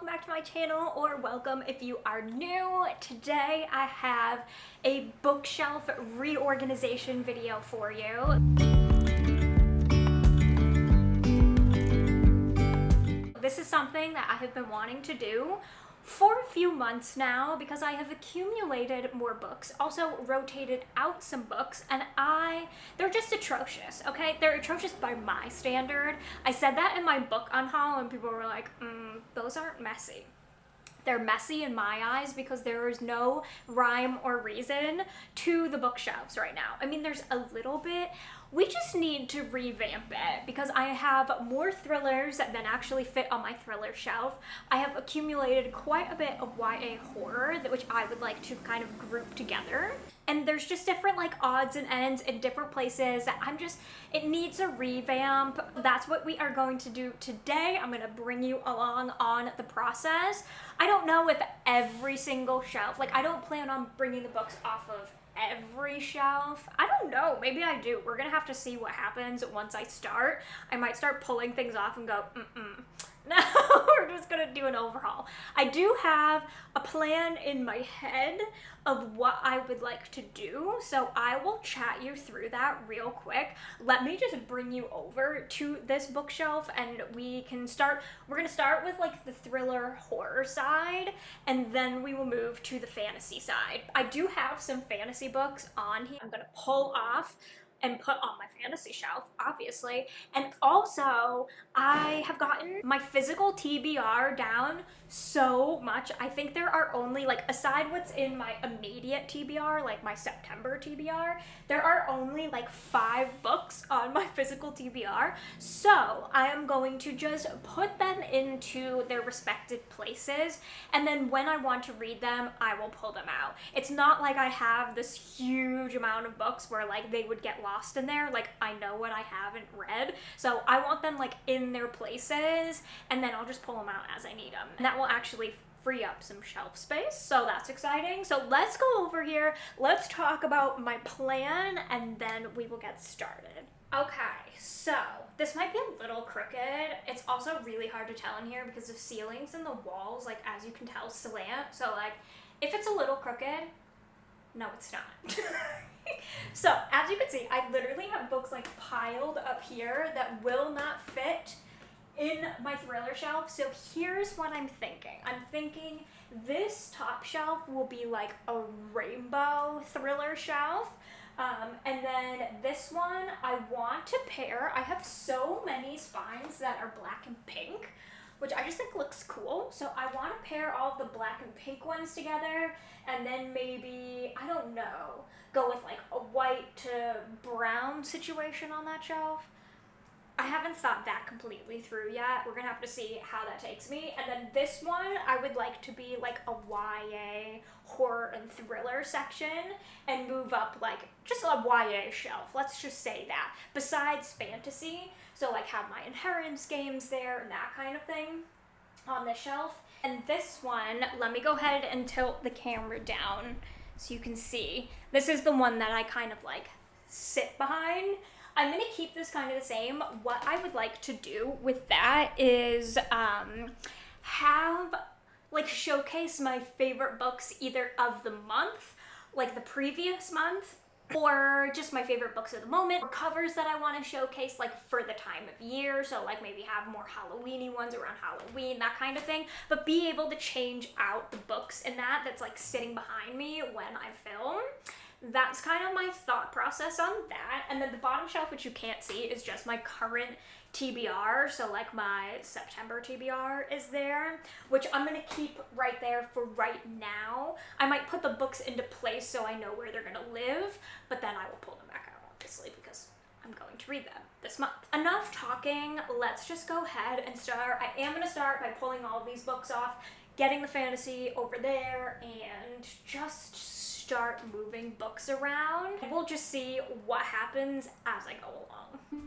welcome back to my channel, or welcome if you are new. Today I have a bookshelf reorganization video for you. This is something that I have been wanting to do for a few months now because I have accumulated more books, also rotated out some books, and they're just atrocious, okay? They're atrocious by my standard. I said that in my book unhaul and people were like, those aren't messy. They're messy in my eyes because there is no rhyme or reason to the bookshelves right now. I mean, there's a little bit. We just need to revamp it because I have more thrillers than actually fit on my thriller shelf. I have accumulated quite a bit of YA horror, which I would like to kind of group together. And there's just different like odds and ends in different places. It needs a revamp. That's what we are going to do today. I'm gonna bring you along on the process. I don't know if every single shelf, like I don't plan on bringing the books off of every shelf. I don't know, maybe I do. We're gonna have to see what happens once I start. I might start pulling things off and go, no, we're just gonna do an overhaul. I do have a plan in my head of what I would like to do, so I will chat you through that real quick. Let me just bring you over to this bookshelf and we're gonna start with like the thriller horror side, and then we will move to the fantasy side. I do have some fantasy books on here I'm gonna pull off and put on my fantasy shelf, obviously. And also, I have gotten my physical TBR down so much. I think there are only, like, aside what's in my immediate TBR, like my September TBR, there are only like 5 books on my physical TBR. So I am going to just put them into their respected places, and then when I want to read them, I will pull them out. It's not like I have this huge amount of books where like they would get lost in there. Like, I know what I haven't read, so I want them like in their places, and then I'll just pull them out as I need them. And that will actually free up some shelf space, so that's exciting. So let's go over here, let's talk about my plan, and then we will get started. Okay, so this might be a little crooked. It's also really hard to tell in here because the ceilings and the walls, like as you can tell, slant. So like if it's a little crooked, no, it's not. So as you can see, I literally have books like piled up here that will not fit in my thriller shelf. So here's what I'm thinking. I'm thinking this top shelf will be like a rainbow thriller shelf. And then this one I want to pair. I have so many spines that are black and pink, which I just think looks cool. So I want to pair all the black and pink ones together, and then maybe, I don't know, go with like a white to brown situation on that shelf. I haven't thought that completely through yet. We're gonna have to see how that takes me. And then this one, I would like to be like a YA horror and thriller section and move up like just a YA shelf. Let's just say that. Besides fantasy, so like have my inheritance games there and that kind of thing on the shelf. And this one, let me go ahead and tilt the camera down so you can see. This is the one that I kind of like sit behind. I'm gonna keep this kind of the same. What I would like to do with that is have like showcase my favorite books either of the month, like the previous month, or just my favorite books of the moment, or covers that I want to showcase like for the time of year. So like maybe have more Halloween-y ones around Halloween, that kind of thing, but be able to change out the books in that's like sitting behind me when I film. That's kind of my thought process on that. And then the bottom shelf, which you can't see, is just my current TBR. So like my September TBR is there, which I'm gonna keep right there for right now. I might put the books into place so I know where they're gonna live, but then I will pull them back out, obviously, because I'm going to read them this month. Enough talking, let's just go ahead and start. I am gonna start by pulling all of these books off, getting the fantasy over there, and just start moving books around. We'll just see what happens as I go along.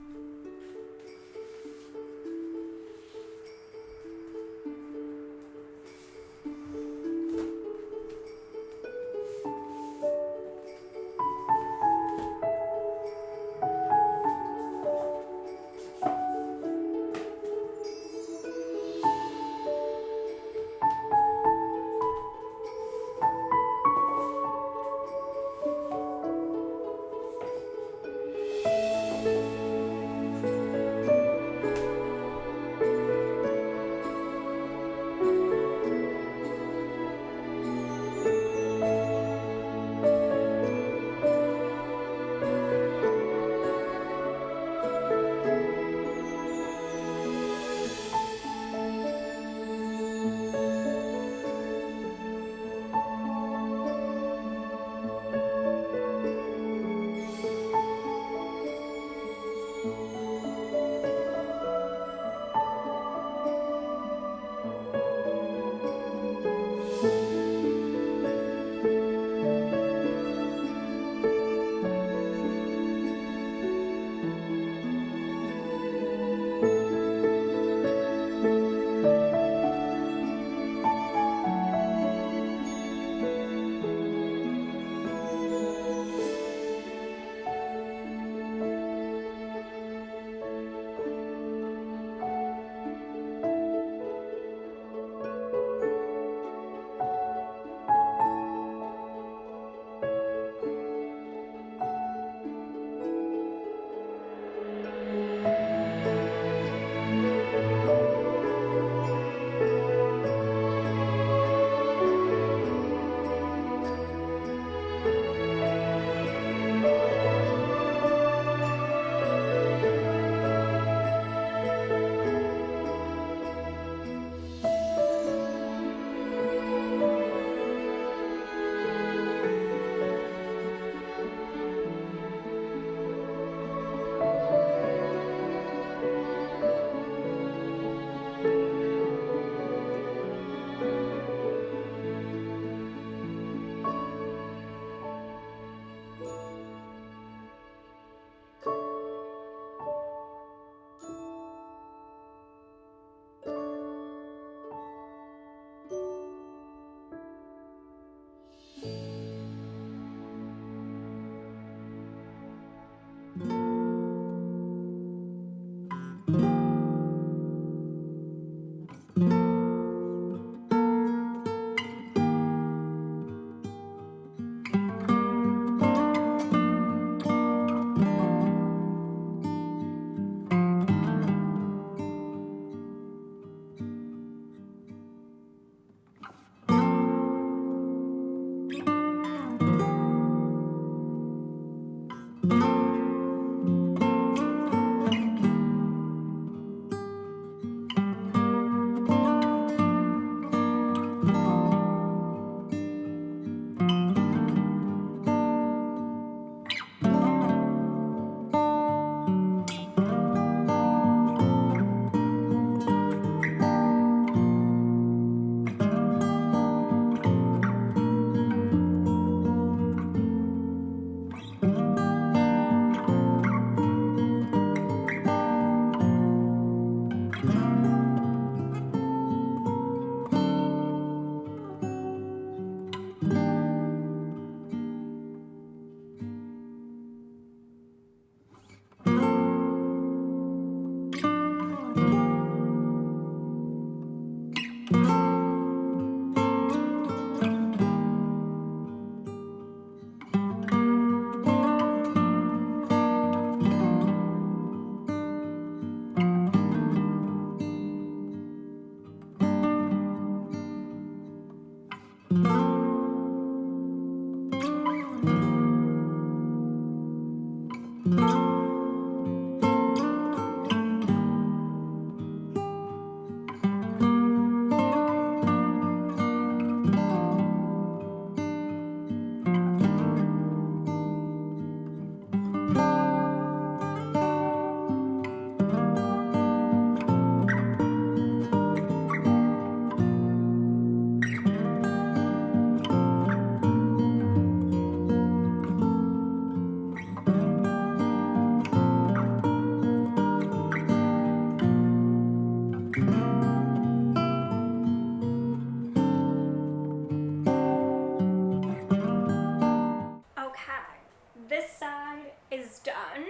This side is done.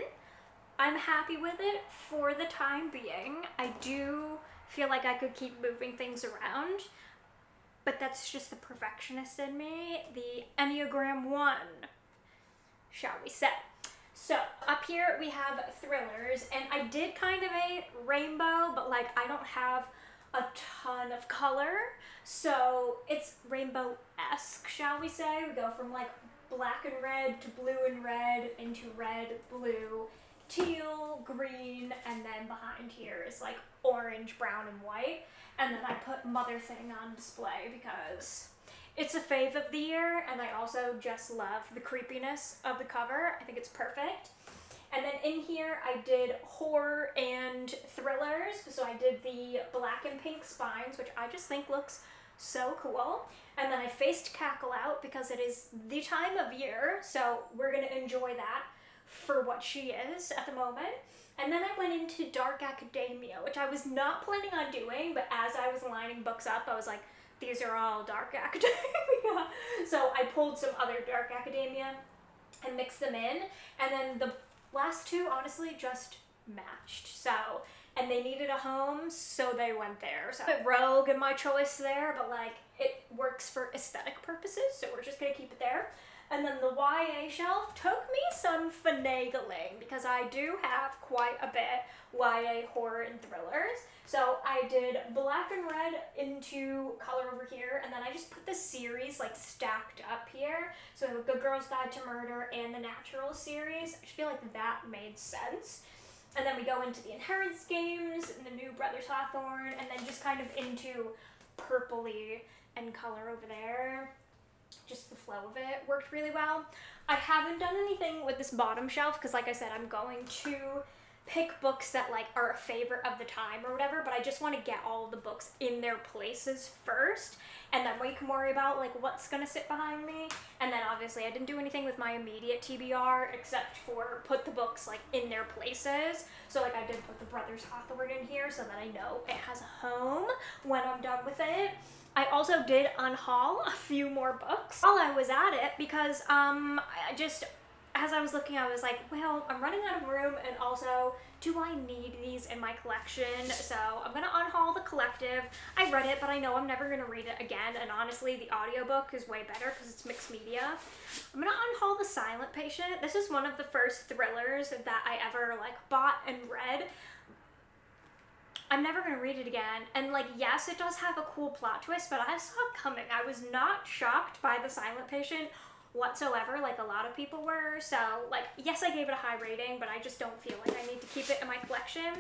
I'm happy with it for the time being. I do feel like I could keep moving things around, but that's just the perfectionist in me, the Enneagram 1, shall we say. So up here we have thrillers, and I did kind of a rainbow, but like I don't have a ton of color, so it's rainbow-esque, shall we say. We go from like black and red to blue and red into red, blue, teal, green, and then behind here is like orange, brown, and white. And then I put Mother Thing on display because it's a fave of the year, and I also just love the creepiness of the cover. I think it's perfect. And then in here I did horror and thrillers. So I did the black and pink spines, which I just think looks so cool. And then I faced Cackle out because it is the time of year, so we're gonna enjoy that for what she is at the moment. And then I went into dark academia, which I was not planning on doing, but as I was lining books up, I was like, these are all dark academia. So I pulled some other dark academia and mixed them in, and then the last two honestly just matched. So, and they needed a home, so they went there. So a bit rogue in my choice there, but like it works for aesthetic purposes, so we're just gonna keep it there. And then the YA shelf took me some finagling because I do have quite a bit YA horror and thrillers. So I did black and red into color over here, and then I just put the series like stacked up here. So a Good Girl's Guide to Murder and the Natural series. I just feel like that made sense. And then we go into the Inheritance games and the new Brothers Hawthorne, and then just kind of into purpley and color over there. Just the flow of it worked really well. I haven't done anything with this bottom shelf because, like I said, I'm going to pick books that like are a favorite of the time or whatever, but I just want to get all of the books in their places first, and then we can worry about like what's gonna sit behind me. And then obviously I didn't do anything with my immediate TBR except for put the books like in their places. So like I did put the Brothers Hawthorne in here so that I know it has a home when I'm done with it. I also did unhaul a few more books while I was at it because as I was looking, I was like, well, I'm running out of room, and also, do I need these in my collection? So I'm gonna unhaul the collective. I read it, but I know I'm never gonna read it again, and honestly, the audiobook is way better because it's mixed media. I'm gonna unhaul The Silent Patient. This is one of the first thrillers that I ever like bought and read. I'm never gonna read it again, and like, yes, it does have a cool plot twist, but I saw it coming. I was not shocked by The Silent Patient whatsoever, like a lot of people were. So like, yes, I gave it a high rating, but I just don't feel like I need to keep it in my collection.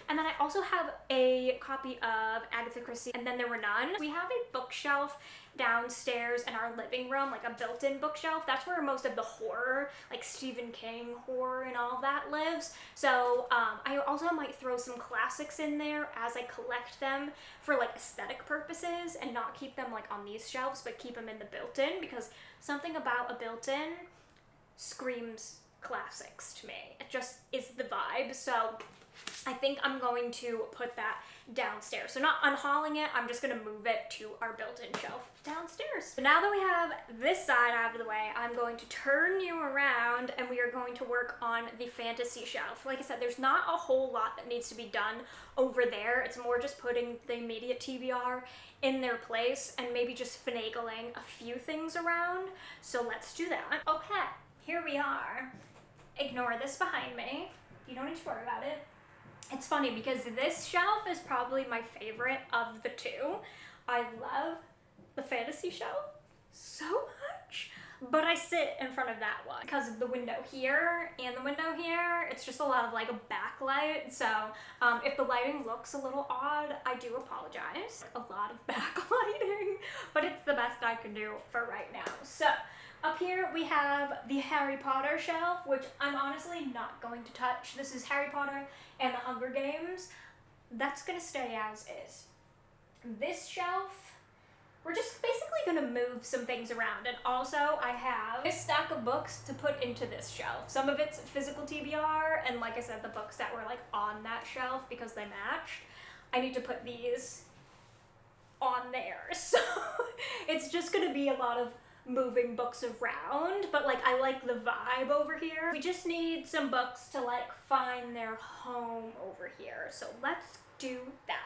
And then I also have a copy of Agatha Christie, And Then There Were None. We have a bookshelf downstairs in our living room, like a built-in bookshelf. That's where most of the horror, like Stephen King horror and all that lives. So I also might throw some classics in there as I collect them for like aesthetic purposes, and not keep them like on these shelves, but keep them in the built-in, because something about a built-in screams classics to me. It just is the vibe. So I think I'm going to put that downstairs. So not unhauling it, I'm just gonna move it to our built-in shelf downstairs. So now that we have this side out of the way, I'm going to turn you around and we are going to work on the fantasy shelf. Like I said, there's not a whole lot that needs to be done over there. It's more just putting the immediate TBR in their place and maybe just finagling a few things around. So let's do that. Okay, here we are. Ignore this behind me. You don't need to worry about it. It's funny because this shelf is probably my favorite of the two. I love the fantasy shelf so much, but I sit in front of that one because of the window here and the window here. It's just a lot of like a backlight, so if the lighting looks a little odd, I do apologize. A lot of backlighting, but it's the best I can do for right now. So up here we have the Harry Potter shelf, which I'm honestly not going to touch. This is Harry Potter and the Hunger Games. That's gonna stay as is. This shelf, we're just basically gonna move some things around. And also I have a stack of books to put into this shelf. Some of it's physical TBR, and like I said, the books that were like on that shelf because they matched. I need to put these on there. So it's just gonna be a lot of moving books around, but like I like the vibe over here. We just need some books to like find their home over here. So let's do that.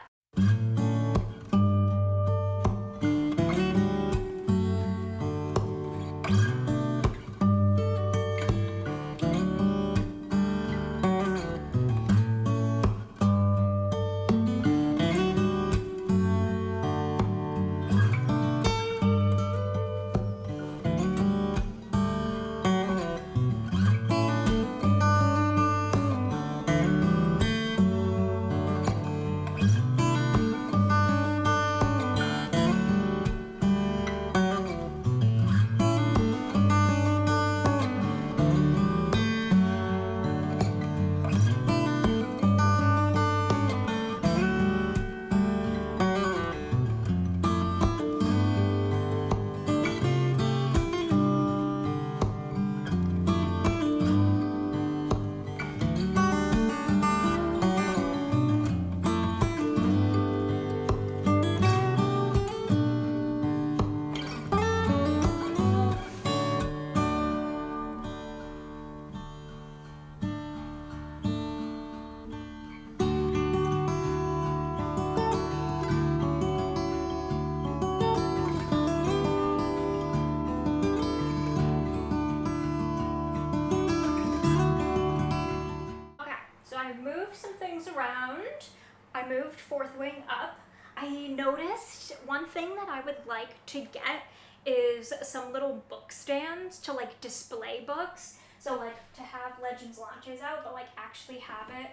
Around. I moved fourth wing up. I noticed one thing that I would like to get is some little book stands to like display books. So like to have Legends launches out, but like actually have it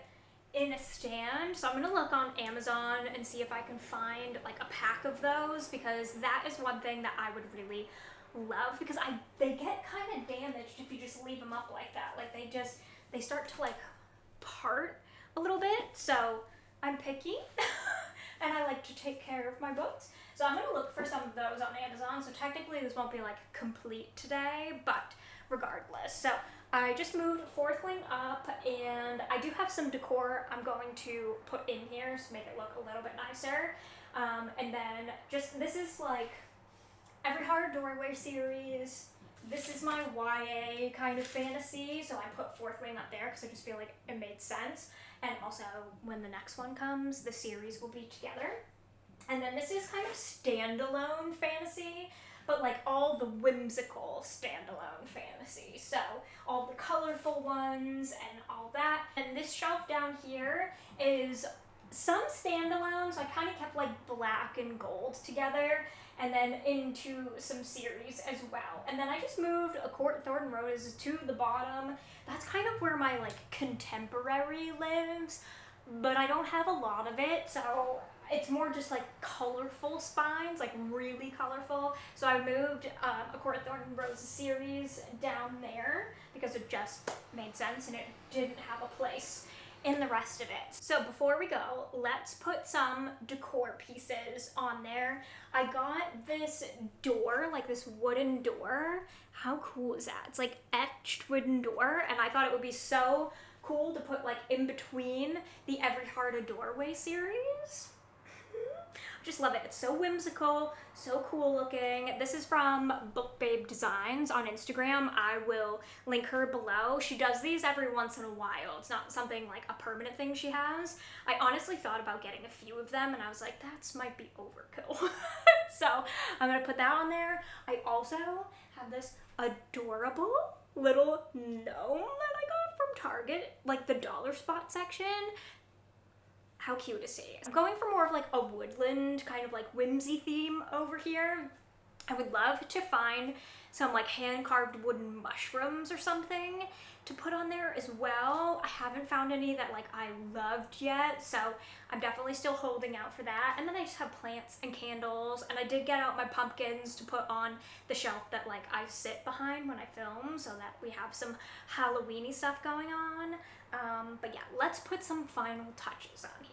in a stand. So I'm gonna look on Amazon and see if I can find like a pack of those, because that is one thing that I would really love, because they get kind of damaged if you just leave them up like that. Like they start to like part a little bit. So I'm picky and I like to take care of my books. So I'm gonna look for some of those on Amazon. So technically this won't be like complete today, but regardless. So I just moved fourth wing up, and I do have some decor I'm going to put in here to make it look a little bit nicer. And then just, this is like Every Hard Doorway series. This is my YA kind of fantasy, so I put fourth wing up there because I just feel like it made sense. And also, when the next one comes, the series will be together. And then this is kind of standalone fantasy, but like all the whimsical standalone fantasy. So all the colorful ones and all that. And this shelf down here is some standalones. I kind of kept like black and gold together, and then into some series as well. And then I just moved A Court Thornton Roses to the bottom. That's kind of where my like contemporary lives, but I don't have a lot of it, so it's more just like colorful spines, like really colorful. So I moved A Court Thornton Roses series down there because it just made sense and it didn't have a place in the rest of it. So before we go, let's put some decor pieces on there. I got this door, like this wooden door. How cool is that? It's like etched wooden door, and I thought it would be so cool to put like in between the Every Heart a Doorway series. I just love it. It's so whimsical, so cool looking. This is from Book Babe Designs on Instagram. I will link her below. She does these every once in a while. It's not something like a permanent thing she has. I honestly thought about getting a few of them and I was like, that might be overkill. So I'm gonna put that on there. I also have this adorable little gnome that I got from Target, like the dollar spot section. How cute is he? I'm going for more of like a woodland kind of like whimsy theme over here. I would love to find some like hand-carved wooden mushrooms or something to put on there as well. I haven't found any that like I loved yet, so I'm definitely still holding out for that. And then I just have plants and candles, and I did get out my pumpkins to put on the shelf that like I sit behind when I film, so that we have some Halloween-y stuff going on. But yeah, let's put some final touches on here.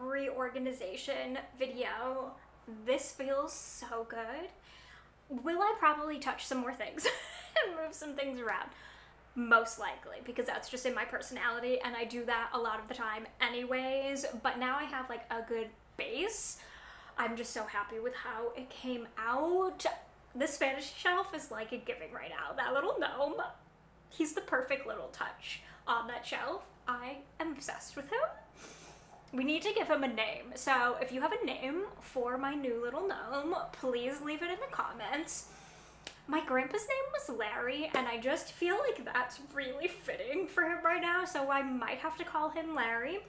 Reorganization video. This feels so good. Will I probably touch some more things and move some things around? Most likely, because that's just in my personality and I do that a lot of the time anyways, but now I have like a good base. I'm just so happy with how it came out. This fantasy shelf is like a giving right now. That little gnome, he's the perfect little touch on that shelf. I am obsessed with him. We need to give him a name. So if you have a name for my new little gnome, please leave it in the comments. My grandpa's name was Larry, and I just feel like that's really fitting for him right now, so I might have to call him Larry.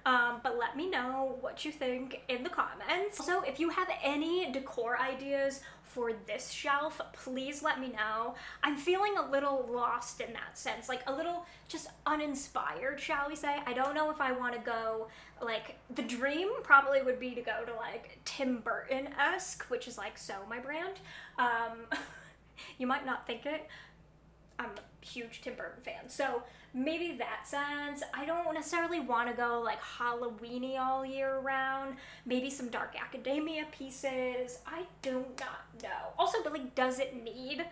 But let me know what you think in the comments. Also, if you have any decor ideas for this shelf, please let me know. I'm feeling a little lost in that sense, like a little just uninspired, shall we say. I don't know if I want to go, like, the dream probably would be to go to like Tim Burton-esque, which is like so my brand. You might not think it. I'm a huge Tim Burton fan, so maybe that sense. I don't necessarily want to go like Halloween-y all year round. Maybe some dark academia pieces. I do not know. Also, but like, does it need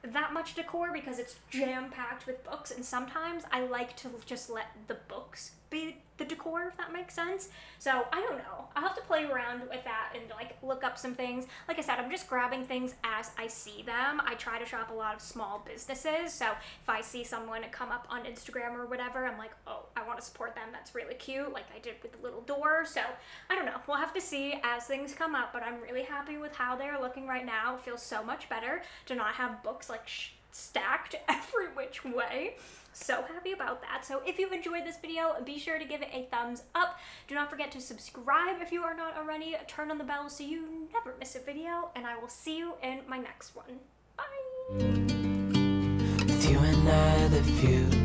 that much decor? Because it's jam-packed with books, and sometimes I like to just let the books be the decor, if that makes sense. So I don't know. I'll have to play around with that and like look up some things. Like I said, I'm just grabbing things as I see them. I try to shop a lot of small businesses, so if I see someone come up on Instagram or whatever, I'm like, oh, I want to support them. That's really cute, like I did with the little door. So I don't know. We'll have to see as things come up, but I'm really happy with how they're looking right now. It feels so much better to not have books like stacked every which way. So happy about that. So if you enjoyed this video, be sure to give it a thumbs up. Do not forget to subscribe if you are not already. Turn on the bell so you never miss a video, and I will see you in my next one. Bye! With you and I, the future